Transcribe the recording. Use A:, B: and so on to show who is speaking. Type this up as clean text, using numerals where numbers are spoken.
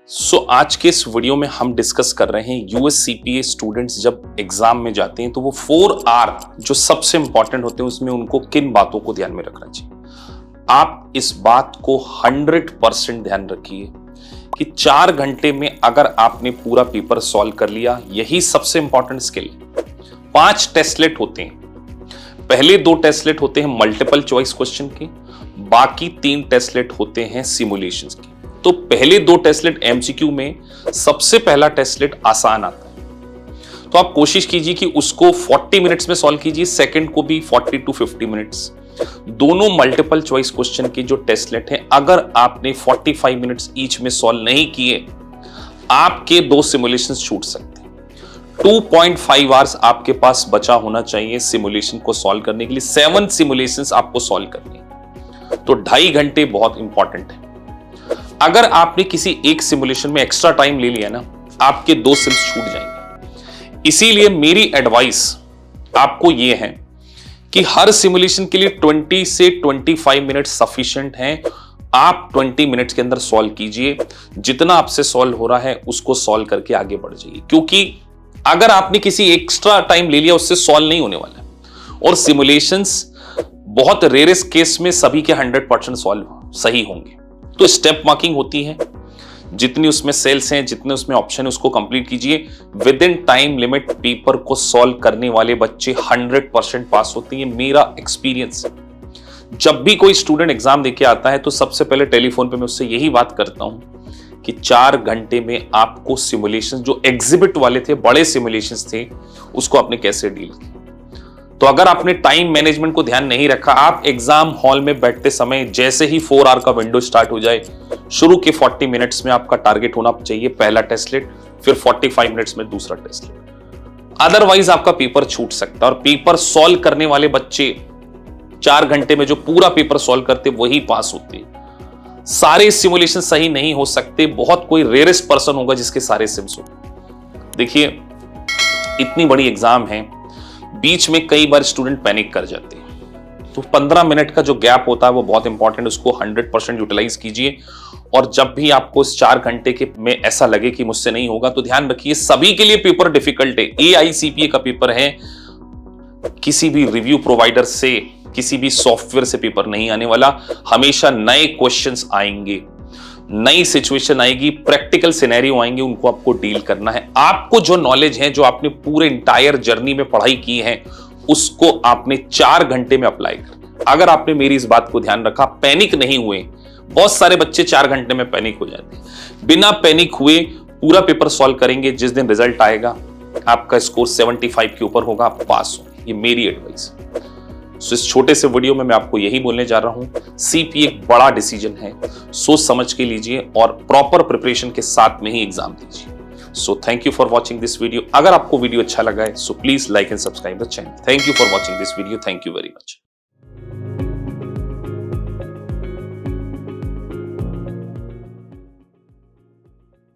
A: आज के इस वीडियो में हम डिस्कस कर रहे हैं यूएस सीपीए स्टूडेंट्स जब एग्जाम में जाते हैं तो वो 4R जो सबसे इंपॉर्टेंट होते हैं उसमें उनको किन बातों को ध्यान में रखना चाहिए। आप इस बात को 100% ध्यान रखिए कि 4 घंटे में अगर आपने पूरा पेपर सॉल्व कर लिया, यही सबसे इंपॉर्टेंट स्किल। 5 टेस्टलेट होते हैं, पहले 2 टेस्टलेट होते हैं मल्टीपल चॉइस क्वेश्चन के, बाकी 3 टेस्टलेट होते हैं सिमुलेशंस के। तो पहले 2 टेस्टलेट एमसीक्यू में सबसे पहला टेस्टलेट आसान आता है, तो आप कोशिश कीजिए कि उसको 40 मिनट्स में सॉल्व कीजिए, सेकंड को भी 40 to 50 मिनट्स। दोनों मल्टीपल चॉइस क्वेश्चन के जो टेस्टलेट हैं, अगर आपने 45 मिनट्स ईच में सॉल्व नहीं किए, आपके 2 सिमुलेशंस छूट सकते हैं। 2.5 आवर्स आपके पास बचा होना चाहिए सिमुलेशन को सॉल्व करने के लिए। 7 सिमुलेशंस आपको सॉल्व करनी है, तो 2.5 घंटे बहुत इंपॉर्टेंट है। अगर आपने किसी एक सिमुलेशन में एक्स्ट्रा टाइम ले लिया ना, आपके 2 सिम्स छूट जाएंगे। इसीलिए मेरी एडवाइस आपको यह है कि हर सिमुलेशन के लिए 20 से 25 मिनट सफिशिएंट हैं। आप 20 मिनट्स के अंदर सॉल्व कीजिए, जितना आपसे सॉल्व हो रहा है उसको सॉल्व करके आगे बढ़ जाइए, क्योंकि अगर आपने किसी एक्स्ट्रा टाइम ले लिया उससे सॉल्व नहीं होने वाला है। और सिमुलेशंस बहुत रेयरेस्ट केस में सभी के 100% सॉल्व सही होंगे। तो स्टेप मार्किंग होती है, जितनी उसमें सेल्स हैं, जितने उसमें ऑप्शन है, उसको कंप्लीट कीजिए। With in time limit paper को सॉल्व करने वाले बच्चे 100% पास होते हैं। मेरा एक्सपीरियंस, जब भी कोई स्टूडेंट एग्जाम देके आता है तो सबसे पहले टेलीफोन पे मैं उससे यही बात करता हूं कि 4 घंटे में आपको सिमुलेशन जो एग्जिबिट वाले थे, बड़े सिमुलेशंस थे, उसको आपने कैसे डील किया। तो अगर आपने टाइम मैनेजमेंट को ध्यान नहीं रखा, आप एग्जाम हॉल में बैठते समय जैसे ही 4 आवर का विंडो स्टार्ट हो जाए, शुरू के 40 मिनट्स में आपका टारगेट होना चाहिए पहला टेस्टलेट, फिर 45 मिनट्स में दूसरा टेस्टलेट। अदरवाइज आपका पेपर छूट सकता है। और पेपर सॉल्व करने वाले बच्चे 4 घंटे में जो पूरा पेपर सॉल्व करते वही पास होते। सारे सिमुलेशन सही नहीं हो सकते, बहुत कोई रेयरेस्ट पर्सन होगा जिसके सारे सिम्स हो। देखिए, इतनी बड़ी एग्जाम है, बीच में कई बार स्टूडेंट पैनिक कर जाते हैं, तो 15 मिनट का जो गैप होता है वो बहुत इंपॉर्टेंट, उसको 100% यूटिलाइज कीजिए। और जब भी आपको इस 4 घंटे के में ऐसा लगे कि मुझसे नहीं होगा, तो ध्यान रखिए सभी के लिए पेपर डिफिकल्ट है। AICPA का पेपर है, किसी भी रिव्यू प्रोवाइडर से, किसी भी सॉफ्टवेयर से पेपर नहीं आने वाला। हमेशा नए क्वेश्चंस आएंगे, नई सिचुएशन आएगी, प्रैक्टिकल सिनेरियो आएंगे, उनको आपको डील करना है। आपको जो नॉलेज है, जो आपने पूरे इंटायर जर्नी में पढ़ाई की है, उसको आपने 4 घंटे में अप्लाई करना। अगर आपने मेरी इस बात को ध्यान रखा, पैनिक नहीं हुए, बहुत सारे बच्चे 4 घंटे में पैनिक हो जाते हैं। बिना पैनिक हुए पूरा पेपर सॉल्व करेंगे, जिस दिन रिजल्ट आएगा आपका स्कोर 75 के ऊपर होगा, आप पास हो। ये मेरी एडवाइस। इस छोटे से वीडियो में मैं आपको यही बोलने जा रहा हूं, सीपीए एक बड़ा डिसीजन है, सोच समझ के लीजिए और प्रॉपर प्रिपरेशन के साथ में ही एग्जाम दीजिए। So thank you for watching this video. अगर आपको वीडियो अच्छा लगा है, so please like and subscribe the channel. Thank you for watching this video. Thank you very much.